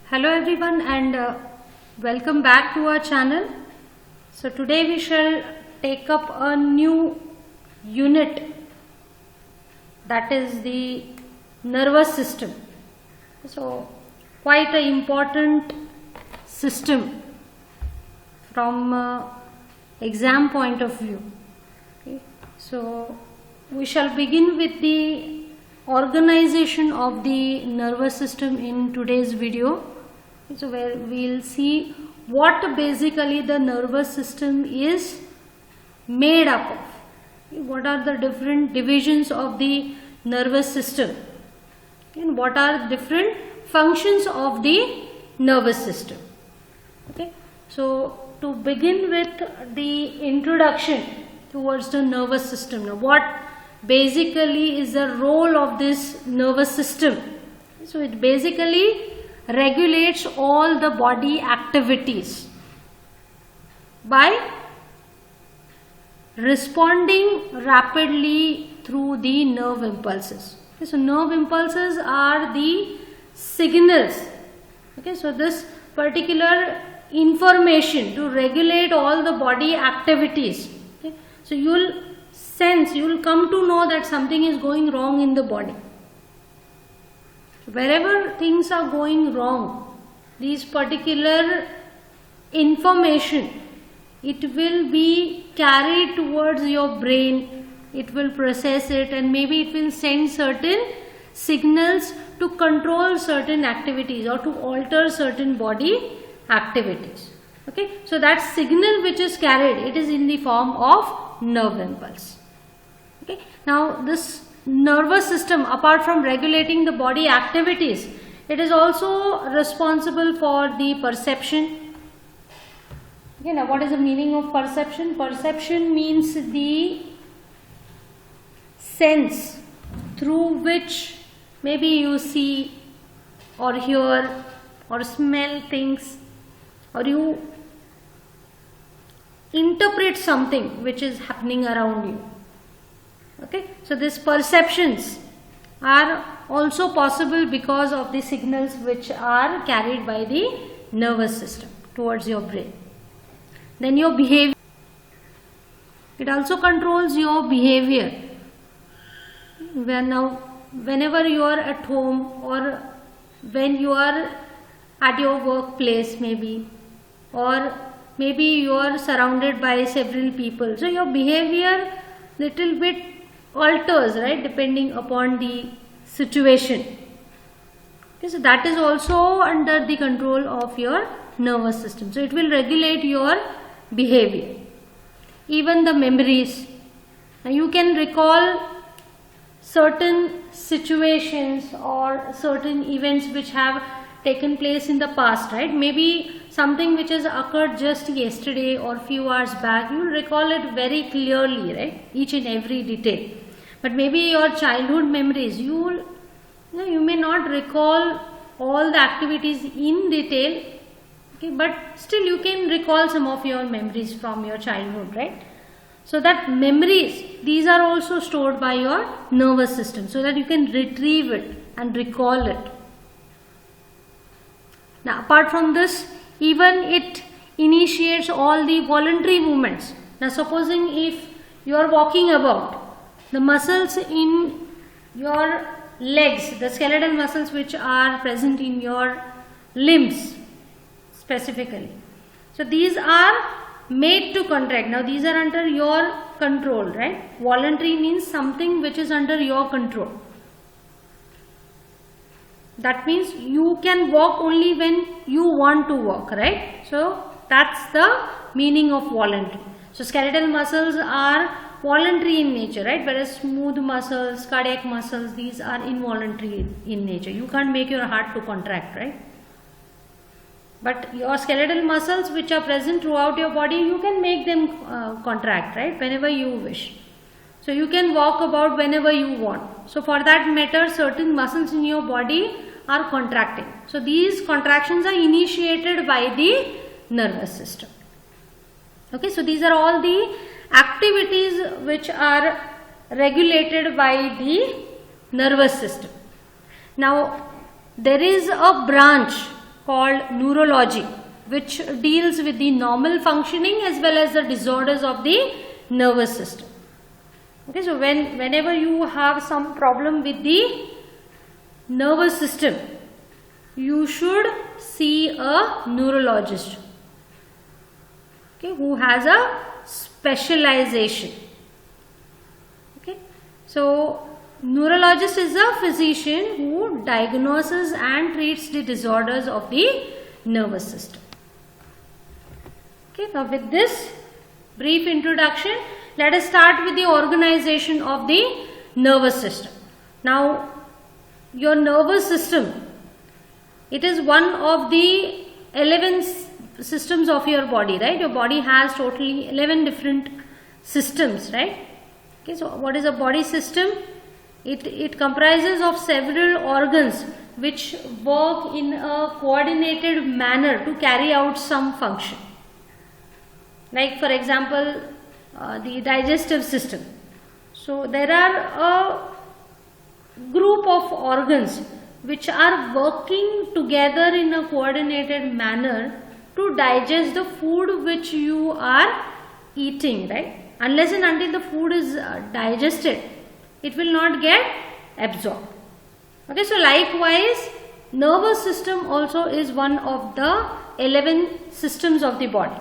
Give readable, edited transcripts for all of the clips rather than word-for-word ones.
Hello everyone and welcome back to our channel. So today we shall take up a new unit, that is the nervous system. So quite an important system from exam point of view. Okay. So we shall begin with the organization of the nervous system in today's video. So where we will see what basically the nervous system is made up of. What are the different divisions of the nervous system and what are different functions of the nervous system. Okay. So to begin with the introduction towards the nervous system. Now what basically is the role of this nervous system? So it basically regulates all the body activities by responding rapidly through the nerve impulses. Okay, so nerve impulses are the signals. Okay, so this particular information to regulate all the body activities. Okay, so you will sense, you will come to know that something is going wrong in the body. Wherever things are going wrong, these particular information, it will be carried towards your brain, it will process it and maybe it will send certain signals to control certain activities or to alter certain body activities. Okay, so that signal which is carried, it is in the form of nerve impulse. Okay, now this nervous system, apart from regulating the body activities, it is also responsible for the perception. Okay, now what is the meaning of perception? Perception means the sense through which maybe you see or hear or smell things, or you interpret something which is happening around you. Okay, so these perceptions are also possible because of the signals which are carried by the nervous system towards your brain. Then your behavior, it also controls your behavior. Whenever you are at home or when you are at your workplace maybe, or maybe you are surrounded by several people, so your behavior little bit alters, right, depending upon the situation. Okay, so that is also under the control of your nervous system. So it will regulate your behavior. Even the memories. Now you can recall certain situations or certain events which have taken place in the past, right? Maybe something which has occurred just yesterday or few hours back, you will recall it very clearly, right? Each and every detail. But maybe your childhood memories, you may not recall all the activities in detail, okay, but still you can recall some of your memories from your childhood, right? So that memories, these are also stored by your nervous system so that you can retrieve it and recall it. Now apart from this, even it initiates all the voluntary movements. Now supposing if you are walking about, the muscles in your legs, the skeletal muscles which are present in your limbs specifically, so these are made to contract. Now these are under your control, right? Voluntary means something which is under your control. That means you can walk only when you want to walk, right? So that's the meaning of voluntary. So skeletal muscles are voluntary in nature, right? Whereas smooth muscles, cardiac muscles, these are involuntary in nature. You can't make your heart to contract, right? But your skeletal muscles which are present throughout your body, you can make them contract, right? Whenever you wish. So you can walk about whenever you want. So for that matter, certain muscles in your body are contracting. So these contractions are initiated by the nervous system. Okay, so these are all the activities which are regulated by the nervous system. Now there is a branch called neurology, which deals with the normal functioning as well as the disorders of the nervous system. Okay, so whenever you have some problem with the nervous system, you should see a neurologist, okay, who has a specialization. Okay, so neurologist is a physician who diagnoses and treats the disorders of the nervous system. Okay, now with this brief introduction, let us start with the organization of the nervous system. Now, your nervous system, it is one of the 11 systems of your body, right? Your body has totally 11 different systems, right? Okay, so what is a body system? It comprises of several organs which work in a coordinated manner to carry out some function. Like for example, the digestive system. So there are a group of organs which are working together in a coordinated manner to digest the food which you are eating, right? Unless and until the food is digested, it will not get absorbed. Okay, so likewise, nervous system also is one of the 11 systems of the body.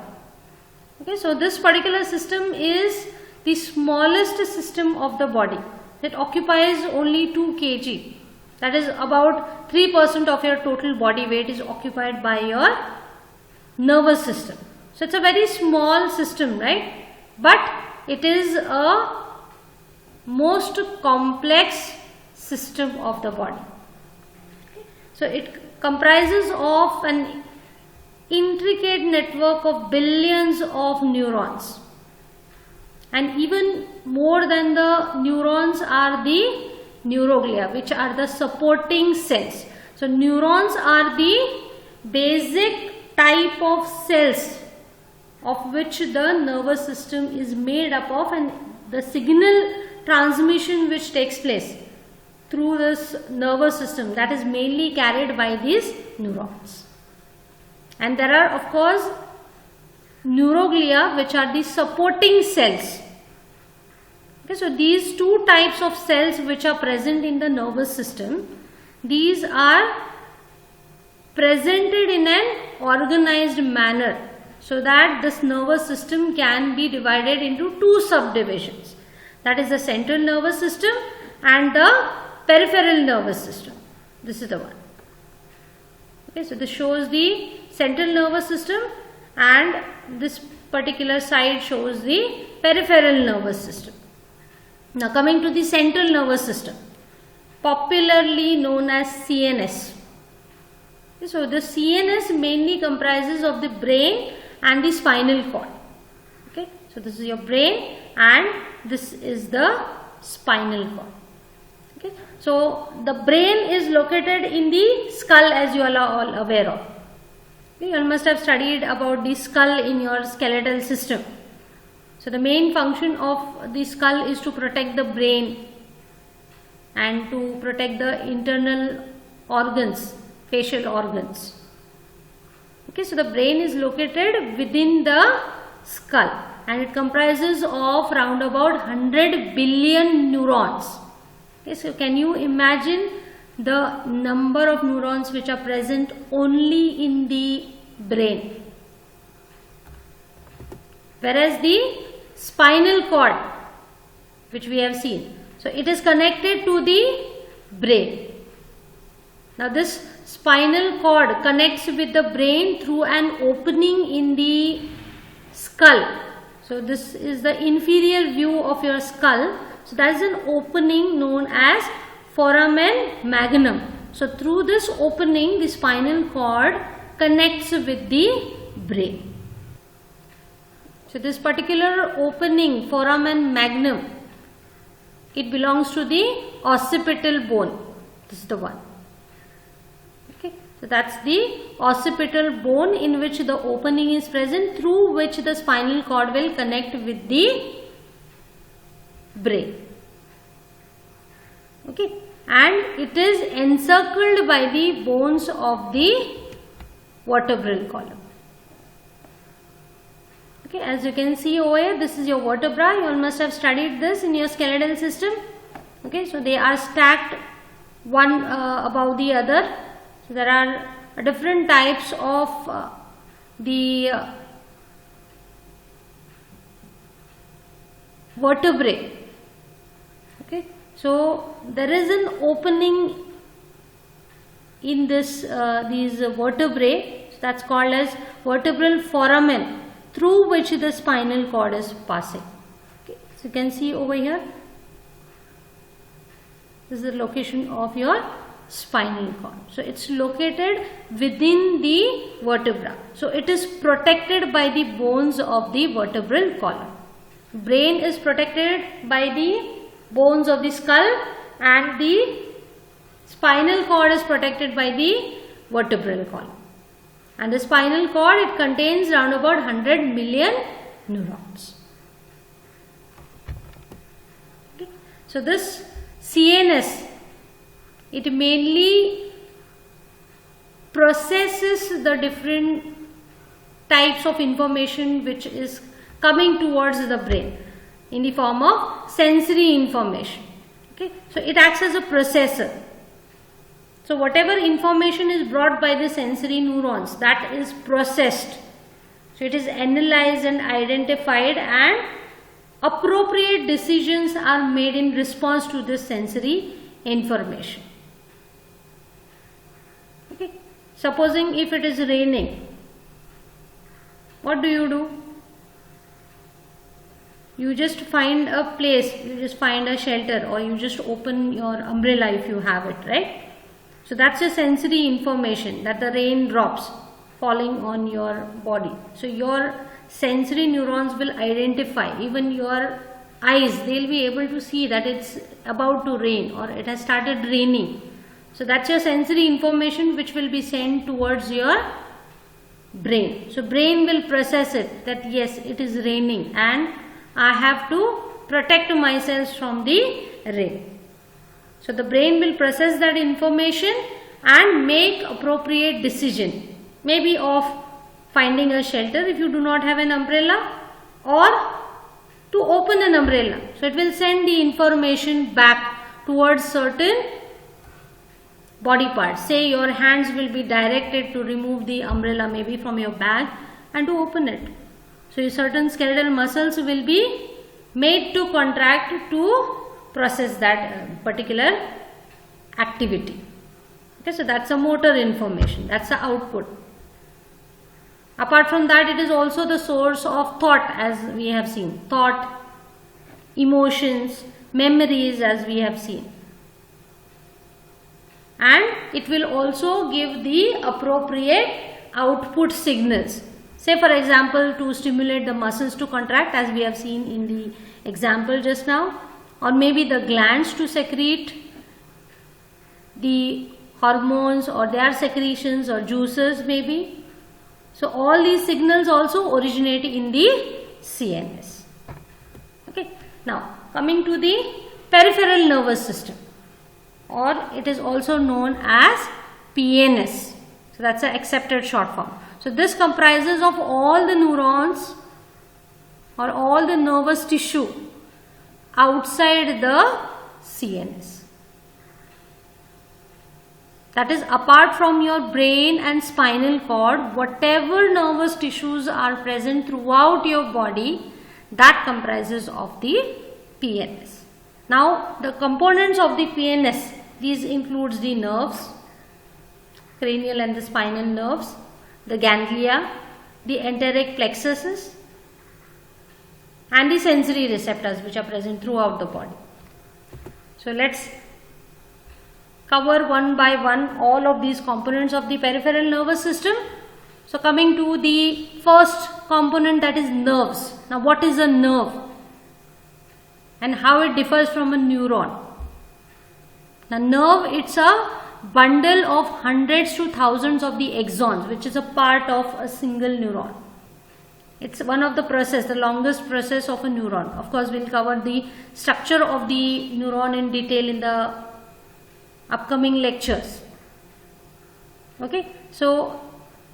Okay, so this particular system is the smallest system of the body. It occupies only 2 kg. That is about 3% of your total body weight is occupied by your nervous system. So it's a very small system, right? But it is a most complex system of the body. So it comprises of an intricate network of billions of neurons, and even more than the neurons are the neuroglia, which are the supporting cells. So neurons are the basic type of cells of which the nervous system is made up of, and the signal transmission which takes place through this nervous system, that is mainly carried by these neurons. And there are of course neuroglia, which are the supporting cells. Okay, so these two types of cells which are present in the nervous system, these are presented in an organized manner so that this nervous system can be divided into 2 subdivisions. That is the central nervous system and the peripheral nervous system. This is the one. Okay, so this shows the central nervous system, and this particular side shows the peripheral nervous system. Now coming to the central nervous system, popularly known as CNS. Okay, so the CNS mainly comprises of the brain and the spinal cord. Okay, so this is your brain and this is the spinal cord. Okay, so the brain is located in the skull, as you all are all aware of. Okay, you all must have studied about the skull in your skeletal system. So the main function of the skull is to protect the brain and to protect the internal organs, facial organs. Okay, so the brain is located within the skull and it comprises of round about 100 billion neurons. Okay, so can you imagine the number of neurons which are present only in the brain? Whereas the spinal cord, which we have seen, so it is connected to the brain. Now this spinal cord connects with the brain through an opening in the skull. So this is the inferior view of your skull. So that is an opening known as foramen magnum. So through this opening, the spinal cord connects with the brain. So this particular opening, foramen magnum, it belongs to the occipital bone. This is the one. Okay, so that's the occipital bone in which the opening is present, through which the spinal cord will connect with the brain. Okay, and it is encircled by the bones of the vertebral column. Okay, as you can see over here, this is your vertebra. You all must have studied this in your skeletal system. Okay, so they are stacked one above the other. So there are different types of the vertebrae. Okay, so there is an opening in this these vertebrae, so that's called as vertebral foramen, through which the spinal cord is passing. Okay, so you can see over here, this is the location of your spinal cord. So it's located within the vertebra. So it is protected by the bones of the vertebral column. Brain is protected by the bones of the skull, and the spinal cord is protected by the vertebral column. And the spinal cord, it contains around about 100 million neurons. Okay. So this CNS, it mainly processes the different types of information which is coming towards the brain in the form of sensory information. Okay, so it acts as a processor. So whatever information is brought by the sensory neurons, that is processed. So it is analyzed and identified, and appropriate decisions are made in response to this sensory information. Okay, supposing if it is raining, what do? You just find a place, you just find a shelter, or you just open your umbrella if you have it, right? So that's a sensory information, that the rain drops falling on your body. So your sensory neurons will identify, even your eyes, they'll be able to see that it's about to rain or it has started raining. So that's your sensory information which will be sent towards your brain. So brain will process it, that yes, it is raining and I have to protect myself from the rain. So the brain will process that information and make appropriate decision, maybe of finding a shelter if you do not have an umbrella, or to open an umbrella. So it will send the information back towards certain body parts. Say your hands will be directed to remove the umbrella maybe from your bag and to open it. So certain skeletal muscles will be made to contract to process that particular activity. Okay, so that's a motor information, that's the output. Apart from that, it is also the source of thought, as we have seen. Thought, emotions, memories, as we have seen. And it will also give the appropriate output signals. Say for example, to stimulate the muscles to contract, as we have seen in the example just now, or maybe the glands to secrete the hormones or their secretions or juices maybe. So all these signals also originate in the CNS. Okay. Now coming to the peripheral nervous system, or it is also known as PNS. So that's an accepted short form. So this comprises of all the neurons or all the nervous tissue outside the CNS. That is, apart from your brain and spinal cord, whatever nervous tissues are present throughout your body, that comprises of the PNS. Now the components of the PNS, these includes the nerves, cranial and the spinal nerves, the ganglia, the enteric plexuses, and the sensory receptors which are present throughout the body. So let's cover one by one all of these components of the peripheral nervous system. So coming to the first component, that is nerves. Now what is a nerve and how it differs from a neuron? Now nerve, it's a bundle of hundreds to thousands of the axons, which is a part of a single neuron. It's one of the process, the longest process of a neuron. Of course, we'll cover the structure of the neuron in detail in the upcoming lectures. Okay, so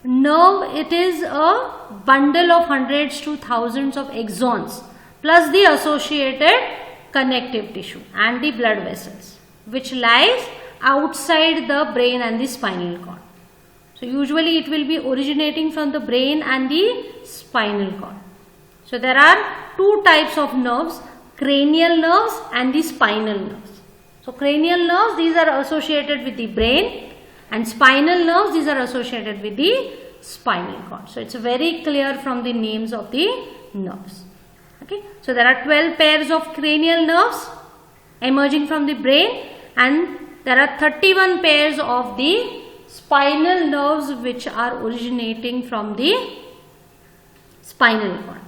nerve, it is a bundle of hundreds to thousands of axons plus the associated connective tissue and the blood vessels, which lies outside the brain and the spinal cord. So usually it will be originating from the brain and the spinal cord. So there are two types of nerves, cranial nerves and the spinal nerves. So cranial nerves, these are associated with the brain, and spinal nerves, these are associated with the spinal cord. So it's very clear from the names of the nerves. Okay. So there are 12 pairs of cranial nerves emerging from the brain, and there are 31 pairs of the spinal nerves which are originating from the spinal cord.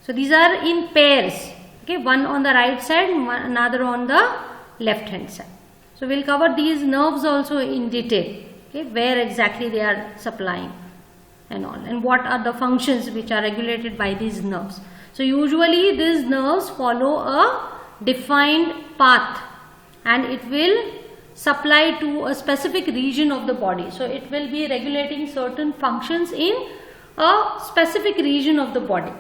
So these are in pairs. Okay, one on the right side, another on the left hand side. So we'll cover these nerves also in detail. Okay, where exactly they are supplying and all, and what are the functions which are regulated by these nerves. So usually these nerves follow a defined path, and it will supply to a specific region of the body. So it will be regulating certain functions in a specific region of the body.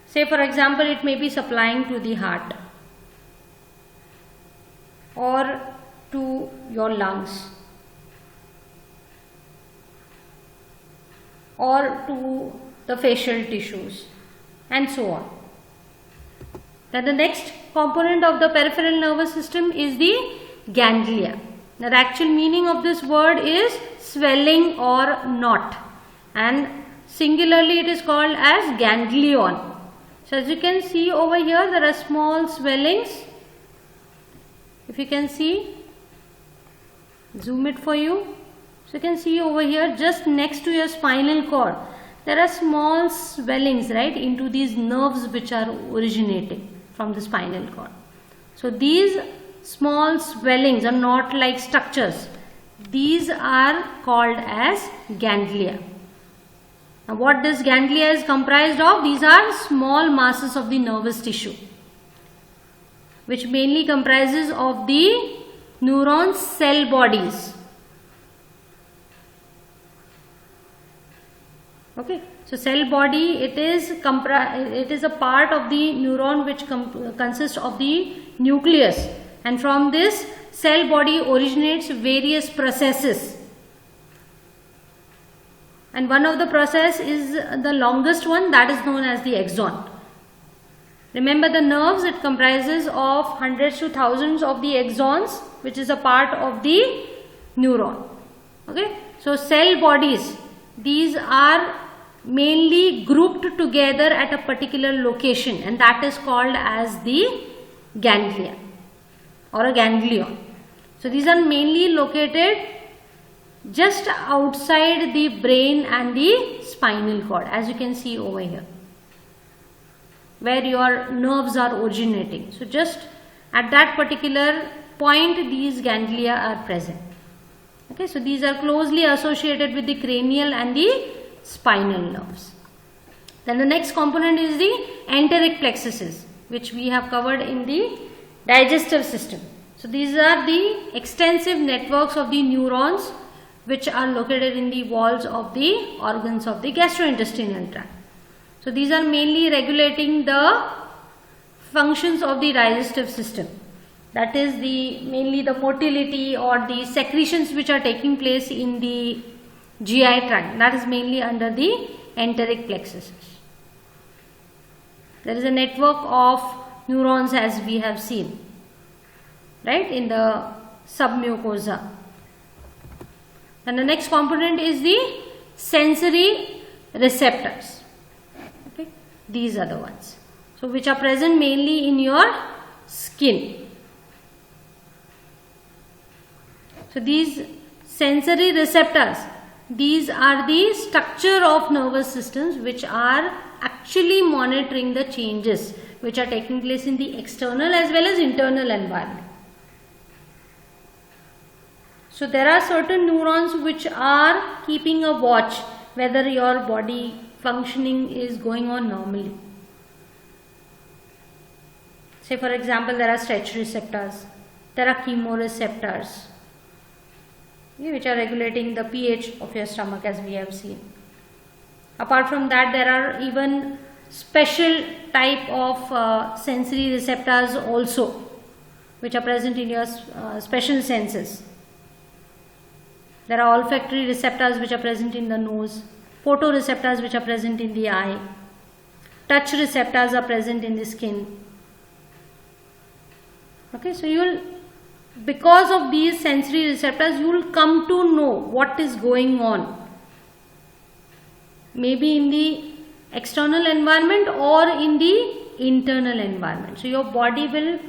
Say for example, it may be supplying to the heart or to your lungs or to the facial tissues and so on. Then the next component of the peripheral nervous system is the ganglia. Now the actual meaning of this word is swelling or knot, and singularly it is called as ganglion. So as you can see over here, there are small swellings. If you can see, zoom it for you. So you can see over here, just next to your spinal cord, there are small swellings, right, into these nerves which are originating from the spinal cord. So these small swellings are not like structures. These are called as ganglia. Now what this ganglia is comprised of? These are small masses of the nervous tissue, which mainly comprises of the neuron cell bodies. Okay, so cell body, it is a part of the neuron which consists of the nucleus, and from this cell body originates various processes, and one of the process is the longest one, that is known as the axon. Remember, the nerves, it comprises of hundreds to thousands of the axons, which is a part of the neuron. Okay, so cell bodies, these are mainly grouped together at a particular location, and that is called as the ganglia or a ganglion. So these are mainly located just outside the brain and the spinal cord, as you can see over here, where your nerves are originating. So just at that particular point, these ganglia are present. Okay, so these are closely associated with the cranial and the spinal nerves. Then the next component is the enteric plexuses, which we have covered in the digestive system. So these are the extensive networks of the neurons which are located in the walls of the organs of the gastrointestinal tract. So these are mainly regulating the functions of the digestive system. That is mainly the motility or the secretions which are taking place in the GI tract. That is mainly under the enteric plexuses. There is a network of neurons, as we have seen, right, in the submucosa. And the next component is the sensory receptors. Okay, these are the ones. So which are present mainly in your skin. So these sensory receptors, these are the structure of nervous systems which are actually monitoring the changes which are taking place in the external as well as internal environment. So there are certain neurons which are keeping a watch whether your body functioning is going on normally. Say for example, there are stretch receptors, there are chemoreceptors, which are regulating the pH of your stomach, as we have seen. Apart from that, there are even special type of sensory receptors also, which are present in your special senses. There are olfactory receptors which are present in the nose, photoreceptors which are present in the eye, touch receptors are present in the skin. Okay, so you will, because of these sensory receptors, you will come to know what is going on, maybe in the external environment or in the internal environment. So your body will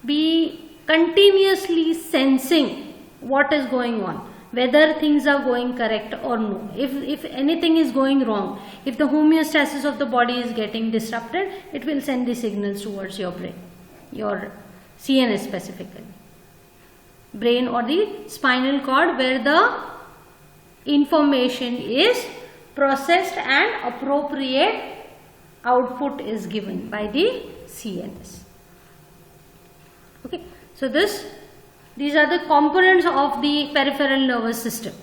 be continuously sensing what is going on, whether things are going correct or no. If anything is going wrong, if the homeostasis of the body is getting disrupted, it will send the signals towards your brain, your CNS specifically. Brain or the spinal cord, where the information is processed and appropriate output is given by the CNS. Okay, so these are the components of the peripheral nervous system.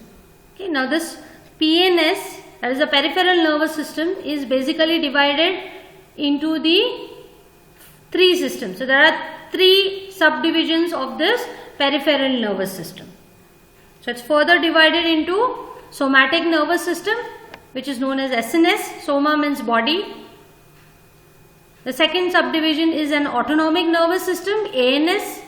Okay, now this PNS, that is the peripheral nervous system, is basically divided into the three systems. So there are three subdivisions of this peripheral nervous system. So it's further divided into somatic nervous system, which is known as SNS. Soma means body. The second subdivision is an autonomic nervous system, ANS,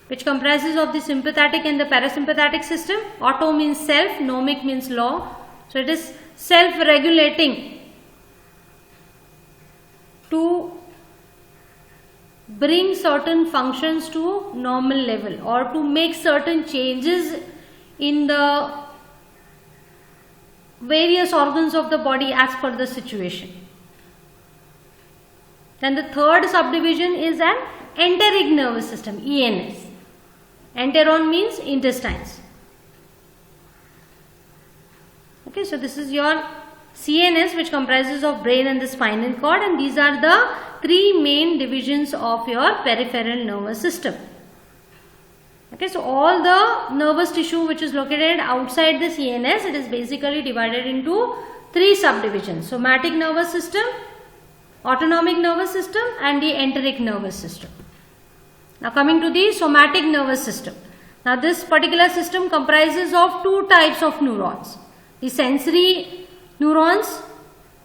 which comprises of the sympathetic and the parasympathetic system. Auto means self, nomic means law. So it is self-regulating to bring certain functions to normal level or to make certain changes in the various organs of the body as per the situation. Then the third subdivision is an enteric nervous system, ENS. Enteron means intestines. Okay, so this is your CNS, which comprises of brain and the spinal cord, and these are the three main divisions of your peripheral nervous system. Okay, so all the nervous tissue which is located outside the CNS, it is basically divided into three subdivisions: somatic nervous system, autonomic nervous system, and the enteric nervous system. Now coming to the somatic nervous system. Now this particular system comprises of two types of neurons. The sensory neurons.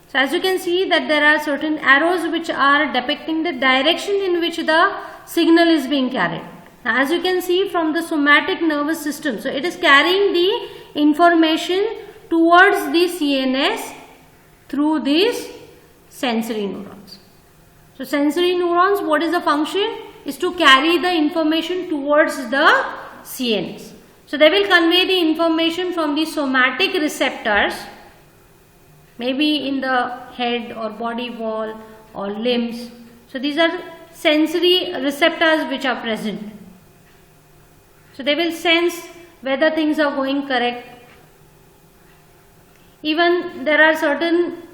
So as you can see that there are certain arrows which are depicting the direction in which the signal is being carried. Now as you can see from the somatic nervous system, so it is carrying the information towards the CNS through these sensory neurons. So sensory neurons, what is the function? Is to carry the information towards the CNS. So they will convey the information from the somatic receptors, maybe in the head or body wall or limbs. So these are sensory receptors which are present. So they will sense whether things are going correct. Even there are certain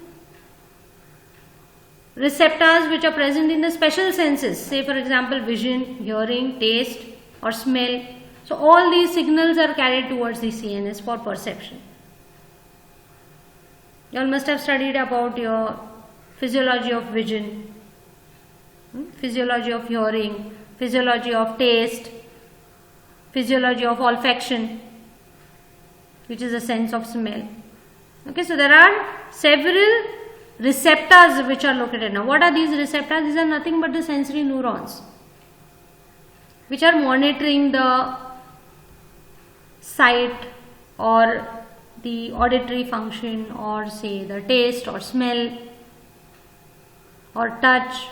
receptors which are present in the special senses, say for example vision, hearing, taste or smell. So all these signals are carried towards the CNS for perception. You all must have studied about your physiology of vision, physiology of hearing, physiology of taste, physiology of olfaction, which is a sense of smell. Okay, so there are several receptors which are located. Now what are these receptors? These are nothing but the sensory neurons which are monitoring the sight or the auditory function, or say the taste or smell or touch.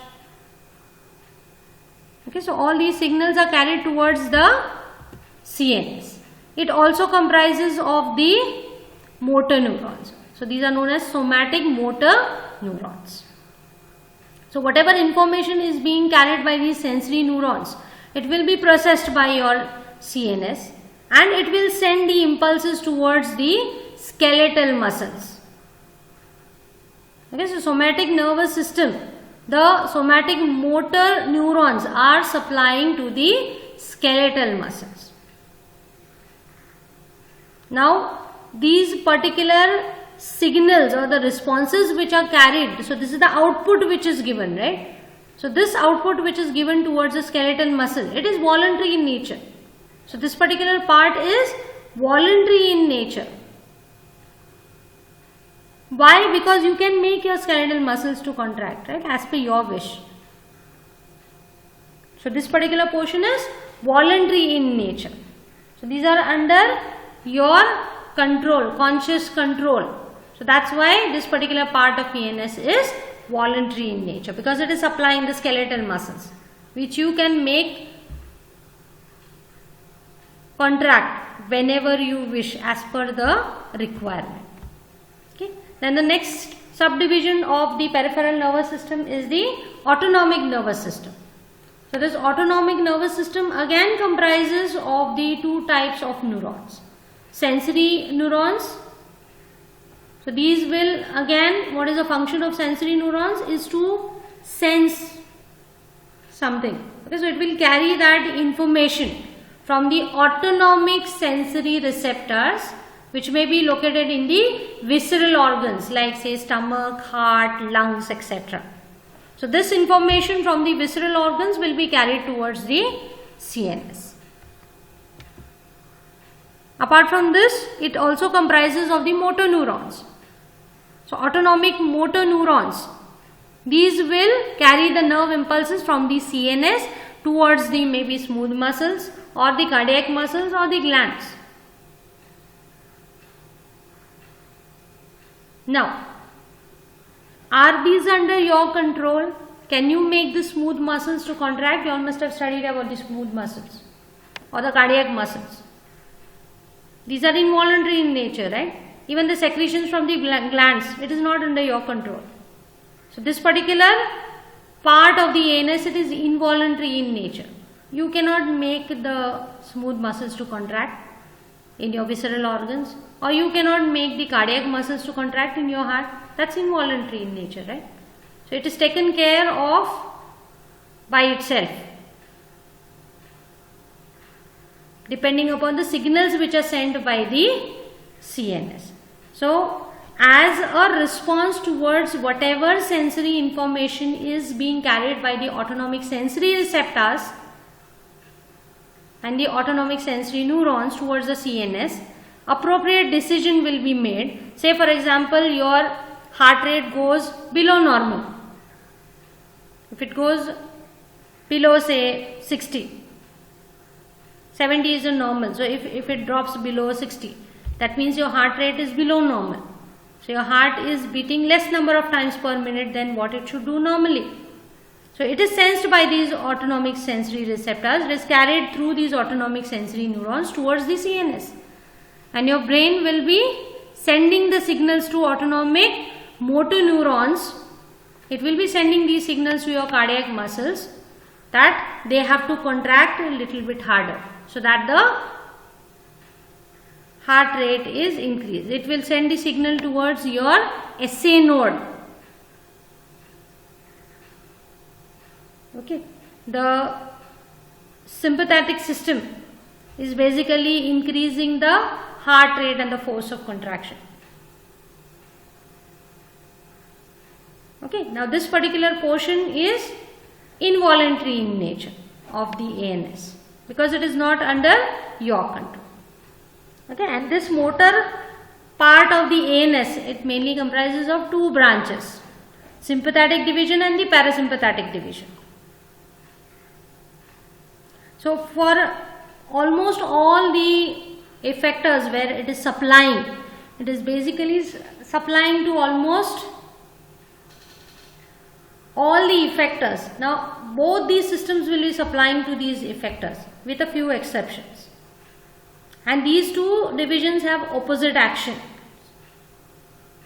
Okay, so all these signals are carried towards the CNS. It also comprises of the motor neurons. So these are known as somatic motor neurons. So whatever information is being carried by these sensory neurons, it will be processed by your CNS and it will send the impulses towards the skeletal muscles. Okay, so somatic nervous system, the somatic motor neurons are supplying to the skeletal muscles. Now these particular signals or the responses which are carried, so this is the output which is given, right? So this output which is given towards the skeletal muscle, it is voluntary in nature. So this particular part is voluntary in nature. Why? Because you can make your skeletal muscles to contract, right, as per your wish. So this particular portion is voluntary in nature. So these are under your control, conscious control. So that's why this particular part of ENS is voluntary in nature, because it is supplying the skeletal muscles which you can make contract whenever you wish as per the requirement. Okay. Then the next subdivision of the peripheral nervous system is the autonomic nervous system. So this autonomic nervous system again comprises of the two types of neurons. Sensory neurons. So these will, again, what is the function of sensory neurons is to sense something. Okay, so it will carry that information from the autonomic sensory receptors which may be located in the visceral organs like say stomach, heart, lungs, etc. So this information from the visceral organs will be carried towards the CNS. Apart from this, it also comprises of the motor neurons. So autonomic motor neurons, these will carry the nerve impulses from the CNS towards the maybe smooth muscles or the cardiac muscles or the glands. Now, are these under your control? Can you make the smooth muscles to contract? You all must have studied about the smooth muscles or the cardiac muscles. These are involuntary in nature, right? Even the secretions from the glands, it is not under your control. So this particular part of the ANS, it is involuntary in nature. You cannot make the smooth muscles to contract in your visceral organs, or you cannot make the cardiac muscles to contract in your heart. That's involuntary in nature, right? So it is taken care of by itself, depending upon the signals which are sent by the CNS. So as a response towards whatever sensory information is being carried by the autonomic sensory receptors and the autonomic sensory neurons towards the CNS, appropriate decision will be made. Say for example, your heart rate goes below normal. If it goes below say 60, 70 is a normal. So if it drops below 60, that means your heart rate is below normal. So your heart is beating less number of times per minute than what it should do normally. So it is sensed by these autonomic sensory receptors. It is carried through these autonomic sensory neurons towards the CNS. And your brain will be sending the signals to autonomic motor neurons. It will be sending these signals to your cardiac muscles that they have to contract a little bit harder, so that the heart rate is increased. It will send the signal towards your SA node. Okay. The sympathetic system is basically increasing the heart rate and the force of contraction. Okay. Now this particular portion is involuntary in nature of the ANS, because it is not under your control. Okay, and this motor part of the ANS, it mainly comprises of two branches, sympathetic division and the parasympathetic division. So for almost all the effectors where it is supplying, it is basically supplying to almost all the effectors. Now both these systems will be supplying to these effectors with a few exceptions. And these two divisions have opposite action.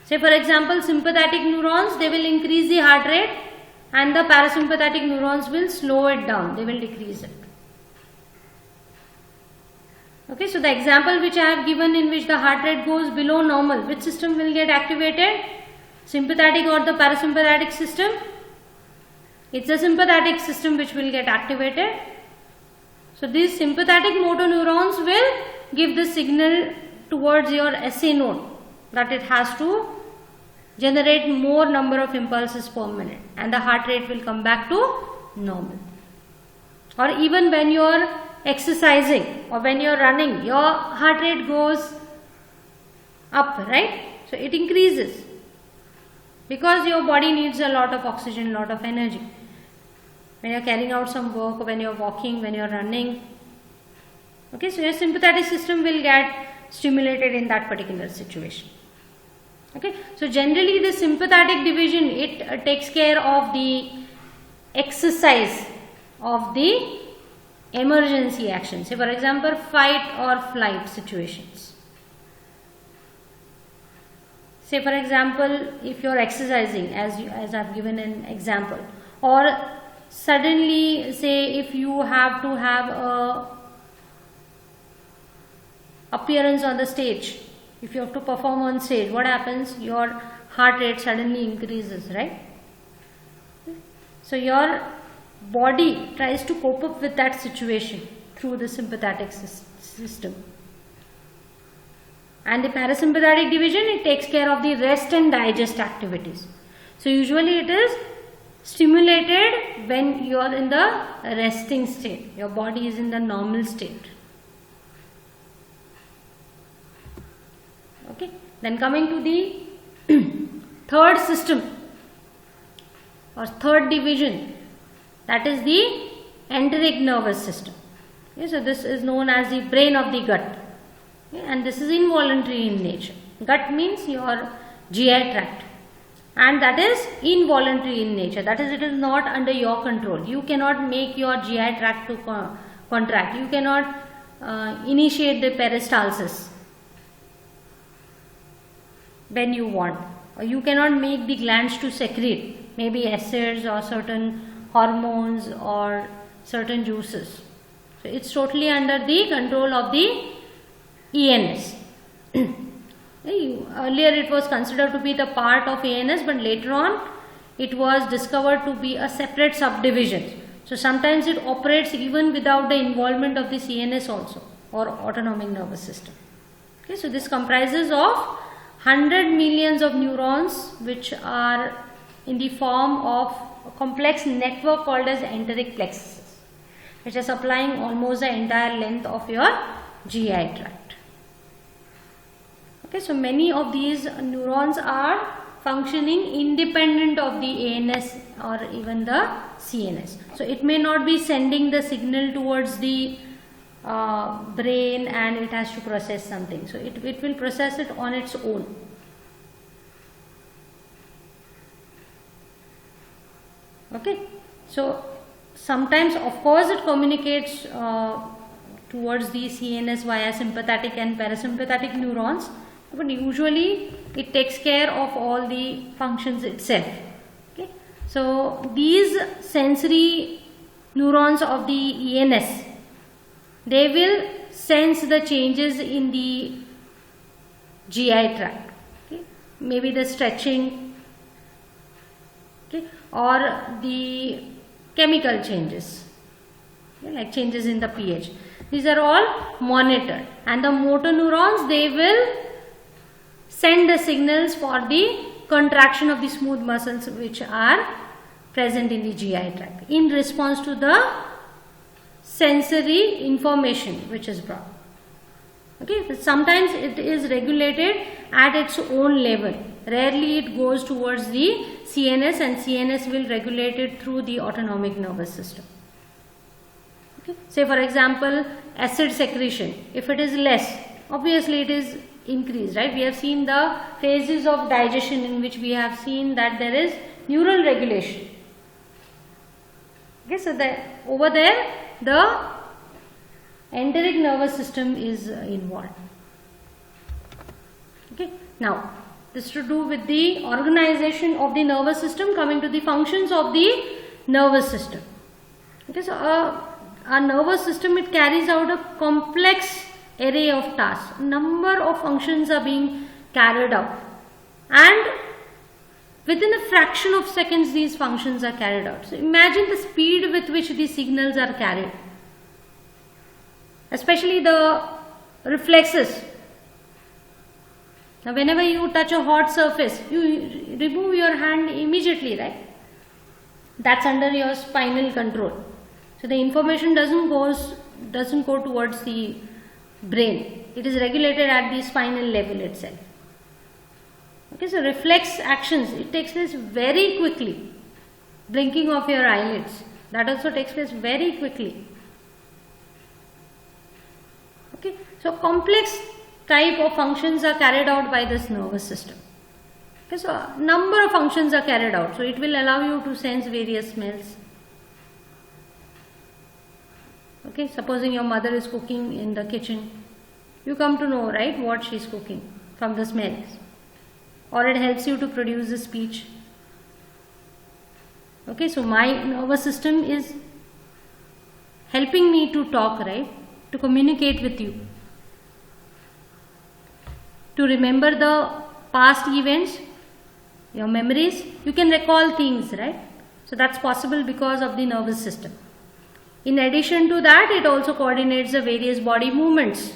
Say for example, sympathetic neurons, they will increase the heart rate, and the parasympathetic neurons will slow it down, they will decrease it. Okay, so the example which I have given in which the heart rate goes below normal, which system will get activated? Sympathetic or the parasympathetic system? It's the sympathetic system which will get activated. So these sympathetic motor neurons will give the signal towards your SA node, that it has to generate more number of impulses per minute, and the heart rate will come back to normal. Or even when you are exercising or when you are running, your heart rate goes up, right? So it increases because your body needs a lot of oxygen, lot of energy. When you are carrying out some work, when you are walking, when you are running, okay, so your sympathetic system will get stimulated in that particular situation. Okay, so generally the sympathetic division, it takes care of the exercise of the emergency actions. Say for example, fight or flight situations. Say for example, if you are exercising, as I have given an example, or suddenly say if you have to have a appearance on the stage, if you have to perform on stage, what happens? Your heart rate suddenly increases, right? So your body tries to cope up with that situation through the sympathetic system. And the parasympathetic division, it takes care of the rest and digest activities. So usually it is stimulated when you are in the resting state, your body is in the normal state. Okay, then coming to the third system or third division, that is the enteric nervous system. Okay, so this is known as the brain of the gut, okay, and this is involuntary in nature. Gut means your GI tract, and that is involuntary in nature, that is, it is not under your control. You cannot make your GI tract to contract, you cannot initiate the peristalsis when you want, or you cannot make the glands to secrete maybe acids or certain hormones or certain juices. So it's totally under the control of the ENS. Earlier it was considered to be the part of ENS, but later on it was discovered to be a separate subdivision. So sometimes it operates even without the involvement of the CNS also, or autonomic nervous system. Okay, so this comprises of 100 millions of neurons which are in the form of a complex network called as enteric plexuses, which are supplying almost the entire length of your GI tract. Okay, so many of these neurons are functioning independent of the ANS or even the CNS. So it may not be sending the signal towards the brain and it has to process something. So it will process it on its own. Okay, so sometimes of course it communicates towards the CNS via sympathetic and parasympathetic neurons, but usually it takes care of all the functions itself. Okay, so these sensory neurons of the ENS, they will sense the changes in the GI tract, okay, maybe the stretching, okay, or the chemical changes, okay, like changes in the pH. These are all monitored, and the motor neurons, they will send the signals for the contraction of the smooth muscles which are present in the GI tract in response to the sensory information which is brought. Okay, sometimes it is regulated at its own level. Rarely it goes towards the CNS, and CNS will regulate it through the autonomic nervous system. Okay. Say for example, acid secretion, if it is less, obviously it is increased, right? We have seen the phases of digestion in which we have seen that there is neural regulation. Okay, so over there the enteric nervous system is involved. Okay, now this to do with the organization of the nervous system. Coming to the functions of the nervous system. Okay, so our nervous system, it carries out a complex array of tasks. Number of functions are being carried out, and within a fraction of seconds these functions are carried out. So imagine the speed with which these signals are carried, especially the reflexes. Now whenever you touch a hot surface, you remove your hand immediately, right? That's under your spinal control. So the information doesn't go towards the brain. It is regulated at the spinal level itself. Okay, so reflex actions, it takes place very quickly. Blinking of your eyelids, that also takes place very quickly. Okay, so complex type of functions are carried out by this nervous system. Okay, so a number of functions are carried out. So it will allow you to sense various smells. Okay, supposing your mother is cooking in the kitchen, you come to know, right, what she is cooking from the smells. Or it helps you to produce the speech. Okay, so my nervous system is helping me to talk, right, to communicate with you, to remember the past events, your memories. You can recall things, right? So that's possible because of the nervous system. In addition to that, it also coordinates the various body movements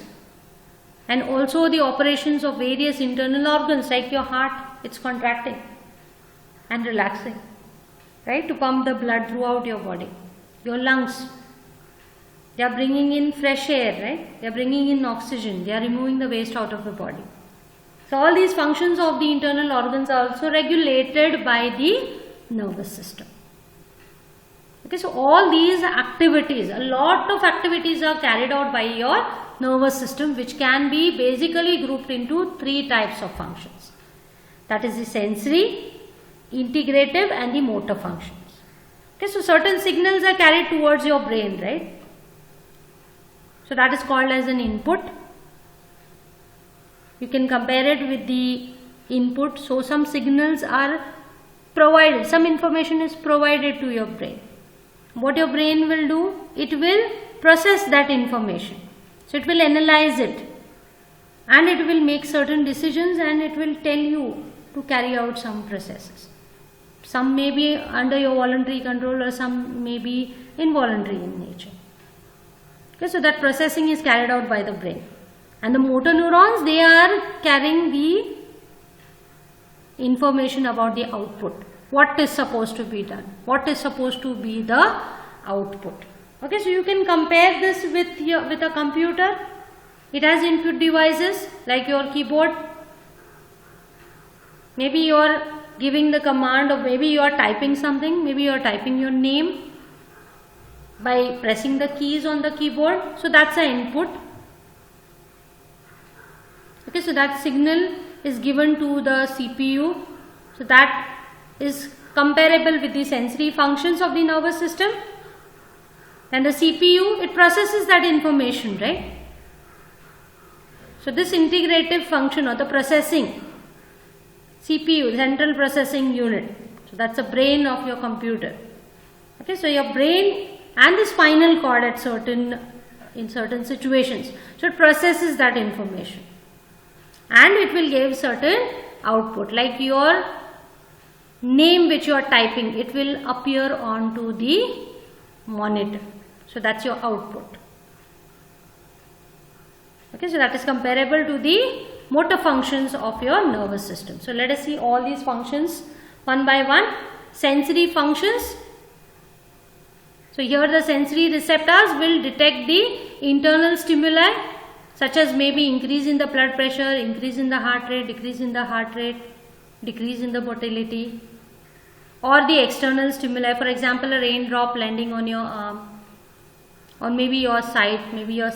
and also the operations of various internal organs, like your heart, it's contracting and relaxing, right, to pump the blood throughout your body. Your lungs, they are bringing in fresh air, right? They are bringing in oxygen. They are removing the waste out of the body. So all these functions of the internal organs are also regulated by the nervous system. Okay, so all these activities, a lot of activities are carried out by your nervous system, which can be basically grouped into three types of functions. That is the sensory, integrative and the motor functions. Okay, so certain signals are carried towards your brain, right? So that is called as an input. You can compare it with the input. So some signals are provided, some information is provided to your brain. What your brain will do, it will process that information. So it will analyze it and it will make certain decisions and it will tell you to carry out some processes. Some may be under your voluntary control or some may be involuntary in nature. Okay, so that processing is carried out by the brain. And the motor neurons, they are carrying the information about the output. What is supposed to be done? What is supposed to be the output? Okay, so you can compare this with a computer. It has input devices like your keyboard. Maybe you are giving the command, or maybe you are typing something. Maybe you are typing your name by pressing the keys on the keyboard. So that's an input. Okay, so that signal is given to the CPU. So that is comparable with the sensory functions of the nervous system. And the CPU, it processes that information, right? So this integrative function or the processing, CPU, central processing unit. So that's the brain of your computer. Okay, so your brain and the spinal cord in certain situations. So it processes that information. And it will give certain output, like your name which you are typing, it will appear onto the monitor. So that's your output. Okay, so that is comparable to the motor functions of your nervous system. So let us see all these functions one by one. Sensory functions. So here the sensory receptors will detect the internal stimuli, such as maybe increase in the blood pressure, increase in the heart rate, decrease in the heart rate, decrease in the motility, or the external stimuli, for example a raindrop landing on your arm, or maybe your sight, maybe you're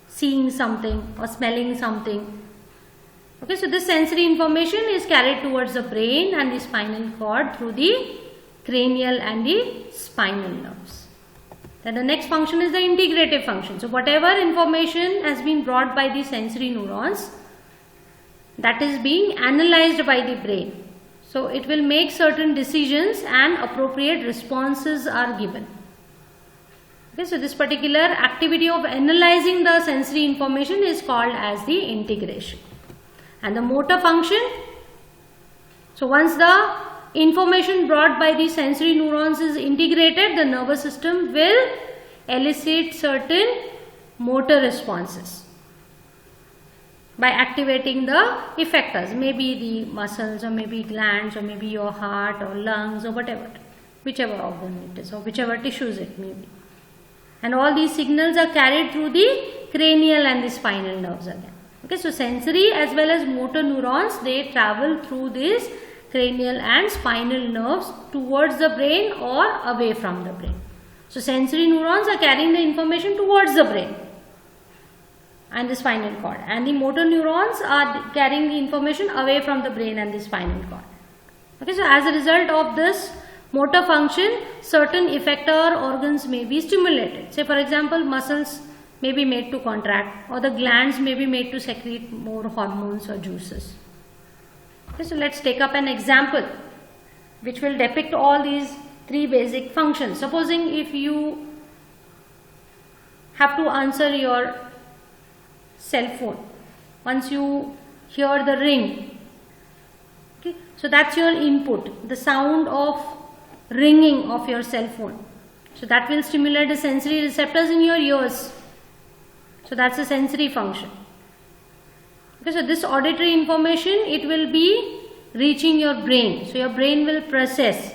seeing something or smelling something. Okay, so this sensory information is carried towards the brain and the spinal cord through the cranial and the spinal nerves. Then the next function is the integrative function. So whatever information has been brought by the sensory neurons, that is being analyzed by the brain. So it will make certain decisions and appropriate responses are given. Okay, so this particular activity of analyzing the sensory information is called as the integration. And the motor function, so once the information brought by the sensory neurons is integrated, the nervous system will elicit certain motor responses. by activating the effectors, maybe the muscles or maybe glands or maybe your heart or lungs or whatever, whichever organ it is or whichever tissues it may be. And all these signals are carried through the cranial and the spinal nerves again. Okay, so sensory as well as motor neurons, they travel through these cranial and spinal nerves towards the brain or away from the brain. So sensory neurons are carrying the information towards the brain and the spinal cord, and the motor neurons are carrying the information away from the brain and the spinal cord. Okay, so as a result of this motor function, certain effector organs may be stimulated. Say for example, muscles may be made to contract, or the glands may be made to secrete more hormones or juices. Okay, so let's take up an example which will depict all these three basic functions. Supposing if you have to answer your cell phone, once you hear the ring, okay, so that's your input, the sound of ringing of your cell phone. So that will stimulate the sensory receptors in your ears. So that's a sensory function. Okay, so this auditory information, it will be reaching your brain. So your brain will process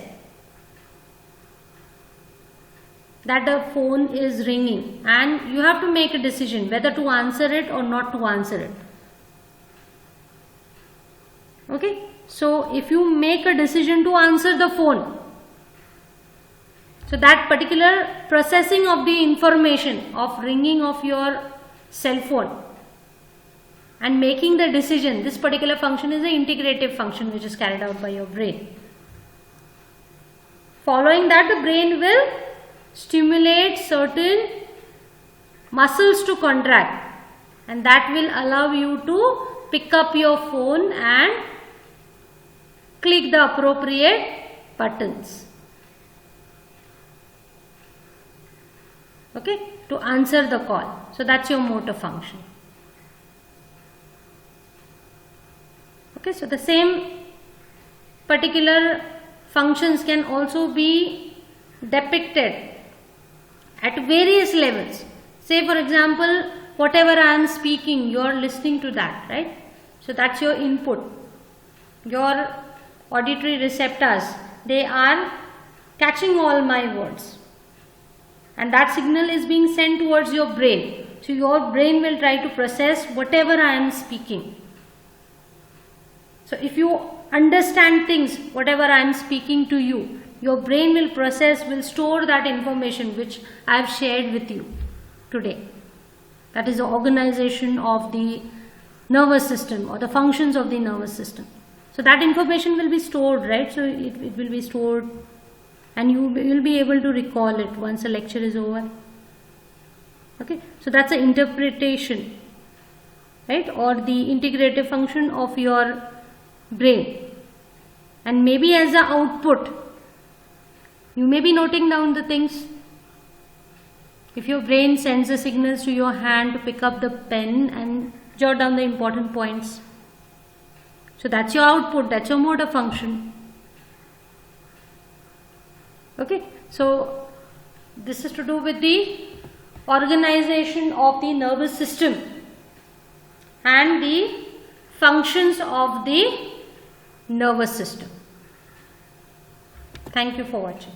that the phone is ringing, and you have to make a decision whether to answer it or not to answer it. Okay, so if you make a decision to answer the phone, so that particular processing of the information of ringing of your cell phone and making the decision, this particular function is the integrative function which is carried out by your brain. Following that, the brain will stimulate certain muscles to contract, and that will allow you to pick up your phone and click the appropriate buttons. Okay, to answer the call. So that's your motor function. Okay, so the same particular functions can also be depicted at various levels. Say for example, whatever I am speaking, you are listening to that, right? So that's your input. Your auditory receptors, they are catching all my words, and that signal is being sent towards your brain. So your brain will try to process whatever I am speaking. So if you understand things, whatever I am speaking to you, your brain will process, will store that information which I have shared with you today. That is the organization of the nervous system or the functions of the nervous system. So that information will be stored, right? So it will be stored, and you will be able to recall it once the lecture is over. Okay, so that's the interpretation, right, or the integrative function of your brain. And maybe as an output, you may be noting down the things. If your brain sends the signals to your hand to pick up the pen and jot down the important points, so that's your output, that's your motor function. Okay, so this is to do with the organization of the nervous system and the functions of the nervous system. Thank you for watching.